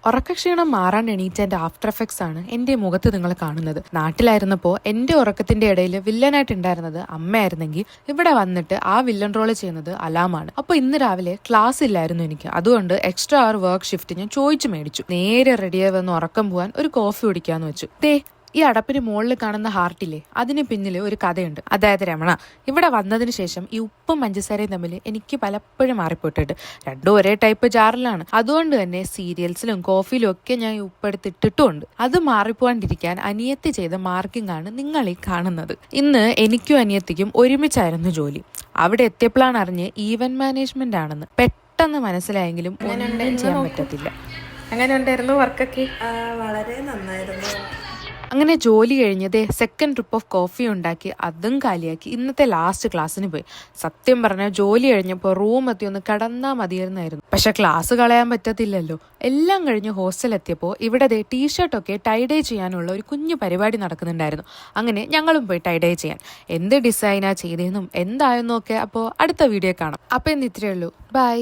ഉറക്കക്ഷീണം മാറാൻ എണീറ്റതിന്റെ after effects ആണ് എന്റെ മുഖത്ത് നിങ്ങൾ കാണുന്നത്. നാട്ടിലായിരുന്നപ്പോൾ എന്റെ ഉറക്കത്തിന്റെ ഇടയിൽ വില്ലനായിട്ട് ഉണ്ടായിരുന്നത് അമ്മയായിരുന്നെങ്കിൽ ഇവിടെ വന്നിട്ട് ആ വില്ലൻ റോള് ചെയ്യുന്നത് അലാമാണ്. അപ്പൊ ഇന്ന് രാവിലെ ക്ലാസ് ഇല്ലായിരുന്നു എനിക്ക്. അതുകൊണ്ട് എക്സ്ട്രാ അവർ വർക്ക് ഷിഫ്റ്റ് ഞാൻ ചോദിച്ചു മേടിച്ചു. നേരെ റെഡിയായി വന്ന് ഉറക്കം പോവാൻ ഒരു കോഫി കുടിക്കാന്ന് വെച്ചു. ഈ അടപ്പിന് മുകളിൽ കാണുന്ന ഹാർട്ടില്ലേ, അതിന് പിന്നിൽ ഒരു കഥയുണ്ട്. അതായത് രമണ ഇവിടെ വന്നതിന് ശേഷം ഈ ഉപ്പും പഞ്ചസാരയും തമ്മിൽ എനിക്ക് പലപ്പോഴും മാറിപ്പോയിട്ടുണ്ട്. രണ്ടും ഒരേ ടൈപ്പ് ജാറിലാണ്. അതുകൊണ്ട് തന്നെ സീരിയൽസിലും കോഫിയിലും ഒക്കെ ഞാൻ ഈ ഉപ്പെടുത്തിട്ടിട്ടുമുണ്ട്. അത് മാറിപ്പോവാണ്ടിരിക്കാൻ അനിയത്തി ചെയ്ത മാർക്കിംഗ് ആണ് നിങ്ങൾ ഈ കാണുന്നത്. ഇന്ന് എനിക്കും അനിയത്തിക്കും ഒരുമിച്ചായിരുന്നു ജോലി. അവിടെ എത്തിയപ്പോഴാണ് അറിഞ്ഞ് ഈവന്റ് മാനേജ്മെന്റ് ആണെന്ന്. പെട്ടെന്ന് മനസ്സിലായെങ്കിലും ഒന്നും ചെയ്യാൻ പറ്റത്തില്ല. അങ്ങനെ ഉണ്ടായിരുന്നു വർക്കൊക്കെ? വളരെ നന്നായിരുന്നു. അങ്ങനെ ജോലി കഴിഞ്ഞതേ സെക്കൻഡ് ട്രിപ്പ് ഓഫ് കോഫി ഉണ്ടാക്കി അതും കാലിയാക്കി ഇന്നത്തെ ലാസ്റ്റ് ക്ലാസ്സിന് പോയി. സത്യം പറഞ്ഞാൽ ജോലി കഴിഞ്ഞപ്പോൾ റൂം എത്തി ഒന്ന് കടന്നാൽ മതിയായിരുന്നായിരുന്നു. പക്ഷെ ക്ലാസ് കളയാൻ പറ്റത്തില്ലല്ലോ. എല്ലാം കഴിഞ്ഞ് ഹോസ്റ്റൽ എത്തിയപ്പോൾ ഇവിടെ ടീഷർട്ടൊക്കെ ടൈഡേ ചെയ്യാനുള്ള ഒരു കുഞ്ഞു പരിപാടി നടക്കുന്നുണ്ടായിരുന്നു. അങ്ങനെ ഞങ്ങളും പോയി ടൈഡേ ചെയ്യാൻ. എന്ത് ഡിസൈനാ ചെയ്തതെന്നും എന്തായെന്നും ഒക്കെ അപ്പോൾ അടുത്ത വീഡിയോ കാണാം. അപ്പോൾ ഇന്ന് ഇത്രയേ ഉള്ളൂ. ബൈ.